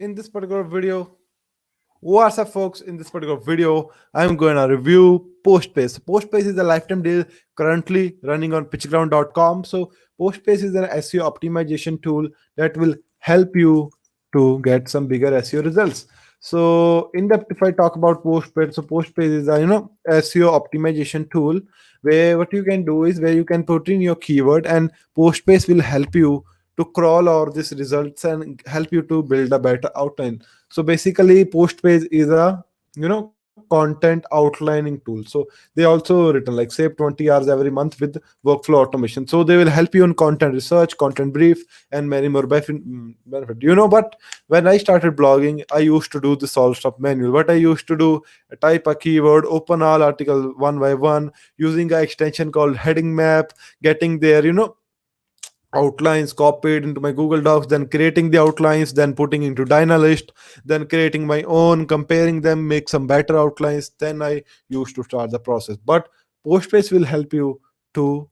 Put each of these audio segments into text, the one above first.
In this particular video, what's up, folks? In this particular video, I'm going to review Postpace. Postpace is a lifetime deal currently running on pitchground.com. So, Postpace is an SEO optimization tool that will help you to get some bigger SEO results. So, in depth, if I talk about Postpace, so Postpace is a SEO optimization tool where what you can do is where you can put in your keyword and Postpace will help you to crawl all these results and help you to build a better outline. So basically, Postpage is a content outlining tool. So they also written like save 20 hours every month with workflow automation. So they will help you in content research, content brief, and many more benefit. But when I started blogging, I used to do this all stuff manual. What I used to do, type a keyword, open all article one by one, using an extension called heading map, getting there, outlines copied into my Google Docs, then creating the outlines, then putting into Dynalist, then creating my own, comparing them, make some better outlines. Then I used to start the process. But Postgres will help you to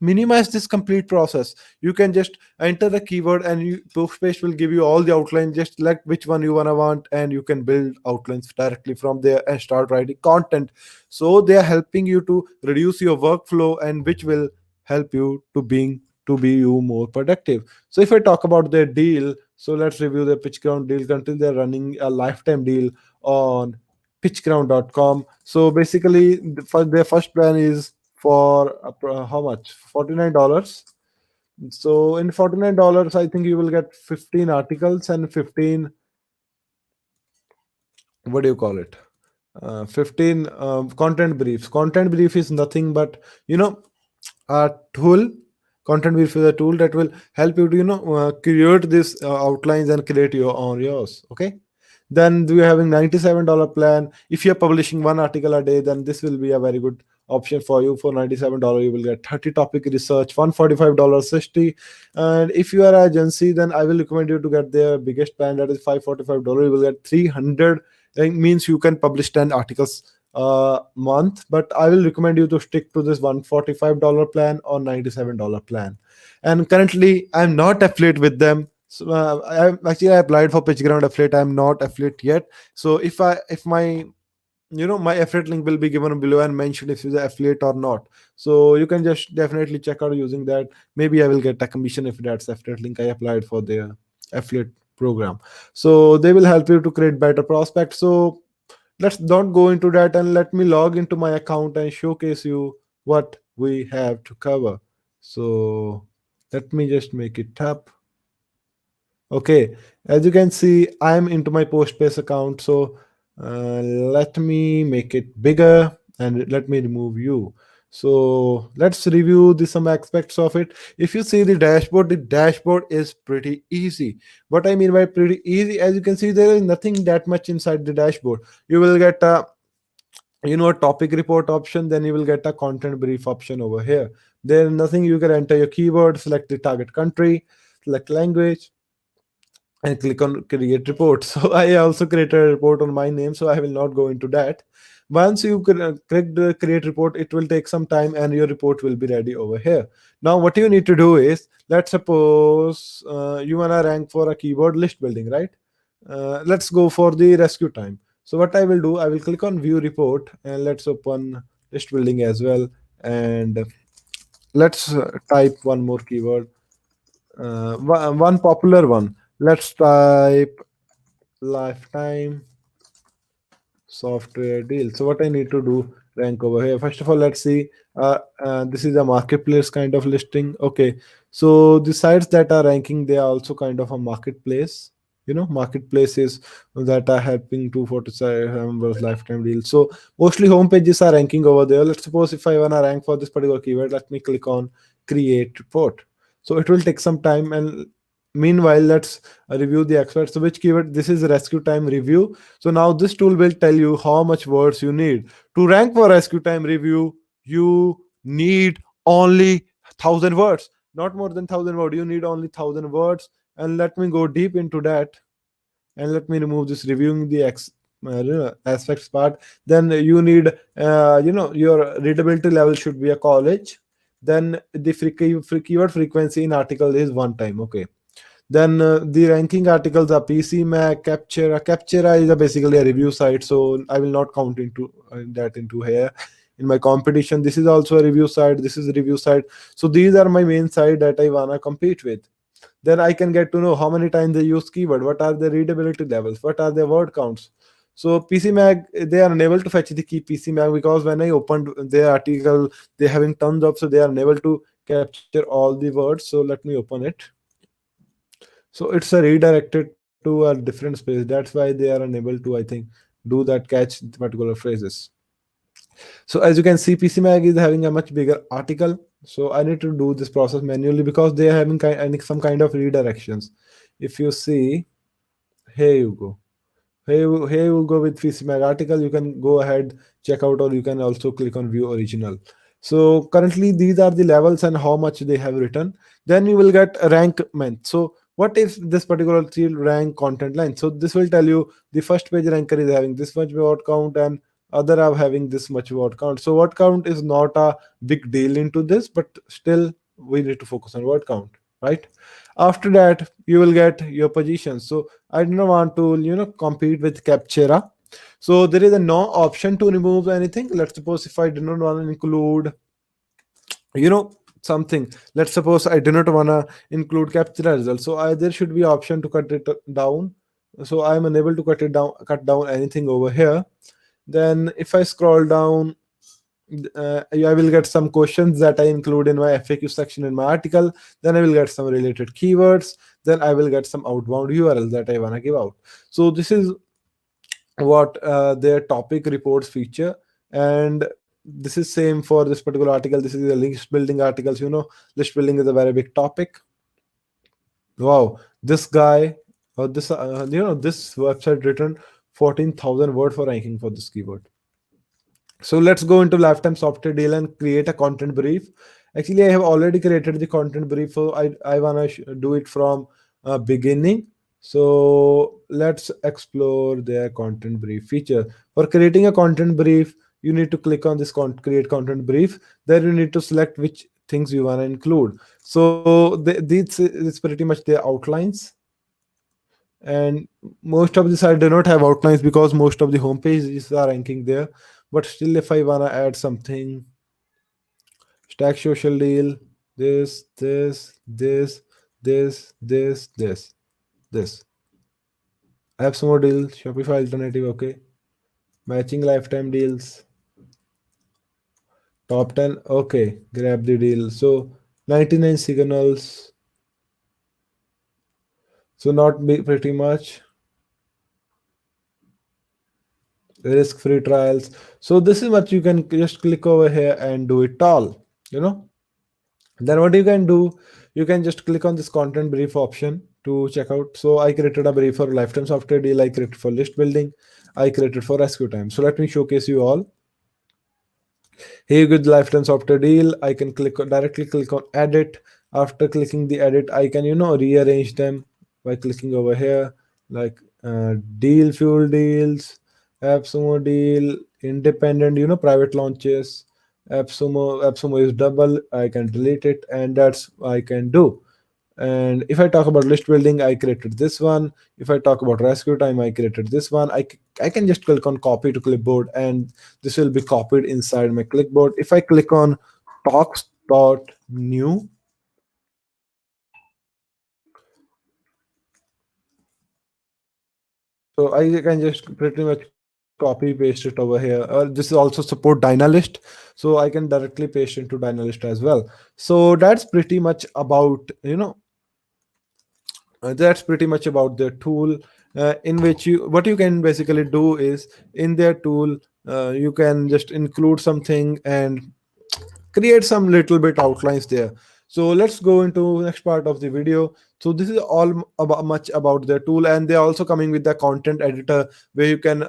minimize this complete process. You can just enter the keyword and Postgres will give you all the outlines. Just select which one you wanna want, and you can build outlines directly from there and start writing content. So they are helping you to reduce your workflow, and which will help you to be you more productive. So if I talk about their deal, so let's review the PitchGround deal. Until they're running a lifetime deal on pitchground.com. So basically, their first plan is for how much? $49. So in $49, I think you will get 15 articles and 15, what do you call it? 15 content briefs. Content brief is nothing but a tool. Content brief is a tool that will help you to create these outlines and create your own yours. Okay. Then we're having $97 plan. If you're publishing one article a day, then this will be a very good option for you. For $97, you will get 30 topic research, $145 60. And if you are an agency, then I will recommend you to get their biggest plan, that is $545. You will get 300. It means you can publish 10 articles a month. But I will recommend you to stick to this $145 plan or $97 plan. And currently, I'm not affiliate with them. So I applied for PitchGround affiliate. I'm not affiliate yet. So if my my affiliate link will be given below and mentioned if you're the affiliate or not. So you can just definitely check out using that. Maybe I will get a commission if that's affiliate link I applied for their affiliate program. So they will help you to create better prospects. So let's not go into that, and let me log into my account and showcase you what we have to cover. So let me just make it up. Okay, as you can see, I'm into my Postpace account. So let me make it bigger and let me remove you. So let's review some aspects of it. If you see the dashboard is pretty easy. What I mean by pretty easy, as you can see, there is nothing that much inside the dashboard. You will get a topic report option, then you will get a content brief option over here. There is nothing. You can enter your keyword, select the target country, select language, and click on create report. So I also created a report on my name, so I will not go into that. Once you click the create report, it will take some time and your report will be ready over here. Now what you need to do is, let's suppose you want to rank for a keyword list building, right? Let's go for the rescue time. So what I will do, I will click on view report and let's open list building as well. And let's type one more keyword, one popular one. Let's type lifetime software deal. So what I need to do, rank over here. First of all, let's see. This is a marketplace kind of listing. Okay, so the sites that are ranking, they are also kind of a marketplace. Marketplaces that are helping 247 lifetime deals. So mostly home pages are ranking over there. Let's suppose if I wanna rank for this particular keyword, let me click on create report. So it will take some time, and meanwhile, let's review the experts. So which keyword? This is rescue time review. So now this tool will tell you how much words you need to rank for rescue time review. You need only 1,000 words, not more than 1,000 words. You need only 1,000 words. And let me go deep into that, and let me remove this reviewing the aspects part. Then you need your readability level should be a college. Then the keyword frequency in article is one time. Okay, Then the ranking articles are PCMag, Captura. Captura is basically a review site, so I will not count into that into here. In my competition, this is also a review site. This is a review site. So these are my main site that I wanna compete with. Then I can get to know how many times they use keyword, what are their readability levels, what are their word counts. So PCMag, they are unable to fetch the key PCMag because when I opened their article, they're having tons of, so they are unable to capture all the words. So let me open it. So it's a redirected to a different space. That's why they are unable to, I think, do that catch particular phrases. So as you can see, PCMag is having a much bigger article. So I need to do this process manually because they are having some kind of redirections. If you see, here you go. Here you go with PCMag article. You can go ahead, check out, or you can also click on view original. So currently these are the levels and how much they have written. Then you will get a rank month. So what is this particular field rank content line? So this will tell you the first page ranker is having this much word count and other are having this much word count. So word count is not a big deal into this, but still we need to focus on word count, right? After that, you will get your position. So I do not want to, compete with Captura. So there is a no option to remove anything. Let's suppose if I do not want to include, something. Let's suppose I do not want to include Captura results. So there should be option to cut it down. So I am unable to cut down anything over here. Then if I scroll down, I will get some questions that I include in my FAQ section in my article. Then I will get some related keywords. Then I will get some outbound URLs that I want to give out. So this is what their topic reports feature. And this is same for this particular article. This is a list building articles. List building is a very big topic. Wow, this guy or this website written 14,000 word for ranking for this keyword. So let's go into lifetime software deal and create a content brief. Actually, I have already created the content brief, so I wanna do it from beginning. So let's explore their content brief feature. For creating a content brief, you need to click on this create content brief. Then you need to select which things you wanna include. So this is pretty much their outlines. And most of the site do not have outlines because most of the home pages are ranking there. But still, if I wanna add something, stack social deal, this, I have some more deals, Shopify alternative, okay, matching lifetime deals, top 10, okay, grab the deal. So 99 signals, so not pretty much. Risk-free trials. So this is what you can just click over here and do it all. Then what you can do, you can just click on this content brief option to check out. So I created a brief for lifetime software deal. I created for list building. I created for rescue time. So let me showcase you all. Here you get the lifetime software deal. I can directly click on edit. After clicking the edit, I can rearrange them by clicking over here, like deal fuel deals, AppSumo deal, independent, private launches. AppSumo is double. I can delete it, and that's I can do. And if I talk about list building, I created this one. If I talk about rescue time, I created this one. I can just click on copy to clipboard, and this will be copied inside my clipboard. If I click on talks.new, so I can just pretty much copy paste it over here. This is also support Dynalist, so I can directly paste into Dynalist as well. So that's pretty much about that's pretty much about their tool, in which what you can basically do is in their tool, you can just include something and create some little bit outlines there. So let's go into next part of the video. So this is all about much about their tool, and they're also coming with the content editor where you can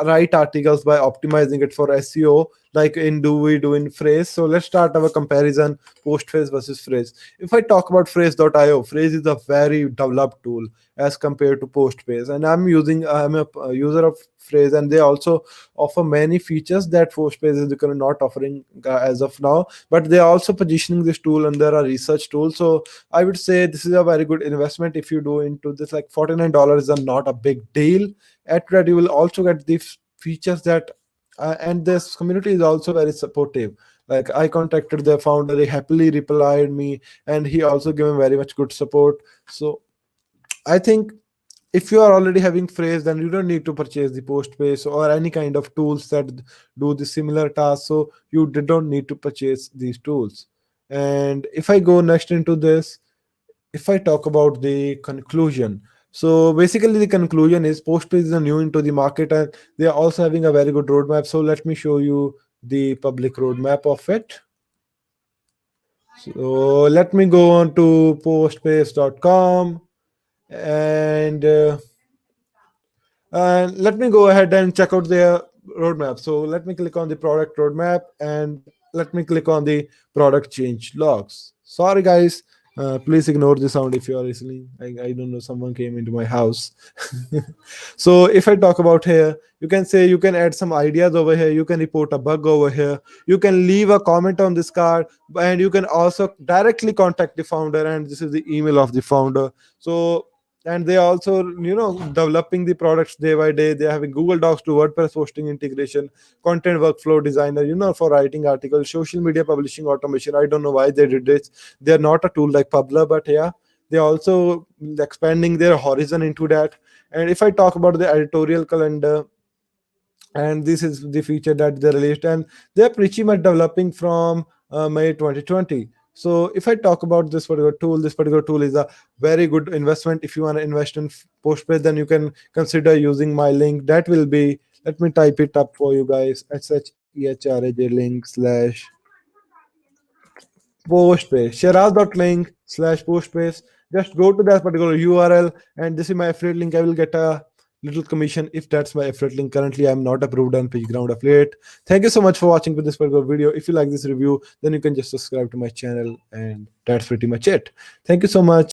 write articles by optimizing it for SEO, like in do in phrase. So let's start our comparison, post phrase versus phrase. If I talk about phrase.io, phrase is a very developed tool as compared to postphrase, and I'm a user of phrase, and they also offer many features that postphrase is not offering as of now. But they are also positioning this tool under a research tool. So I would say this is a very good good investment if you do into this. Like $49 is not a big deal. At that, you will also get the features that, and this community is also very supportive. Like I contacted the founder, he happily replied me, and he also gave me very much good support. So I think if you are already having phrase, then you don't need to purchase the Postbase or any kind of tools that do the similar tasks. So you don't need to purchase these tools. And if I go next into this, if I talk about the conclusion, so basically the conclusion is Postbase is new into the market, and they are also having a very good roadmap. So let me show you the public roadmap of it. So let me go on to postbase.com, and let me go ahead and check out their roadmap. So let me click on the product roadmap, and let me click on the product change logs. Sorry, guys. Please ignore the sound if you are listening. I don't know, someone came into my house. So if I talk about here, you can say you can add some ideas over here. You can report a bug over here. You can leave a comment on this card, and you can also directly contact the founder. And this is the email of the founder. So, and they also, developing the products day by day. They're having Google Docs to WordPress hosting integration, content workflow designer, for writing articles, social media publishing automation. I don't know why they did this. They're not a tool like Publer, but yeah, they're also expanding their horizon into that. And if I talk about the editorial calendar, and this is the feature that they released, and they're pretty much developing from May 2020. So if I talk about this particular tool is a very good investment. If you want to invest in Postbase, then you can consider using my link. That will be, let me type it up for you guys, SHEHRAJ link slash Postbase, Shiraz.link/Postbase. Just go to that particular URL, and this is my affiliate link. I will get a little commission if that's my affiliate link. Currently, I'm not approved on PageGround affiliate. Thank you so much for watching this particular video. If you like this review, then you can just subscribe to my channel, and that's pretty much it. Thank you so much.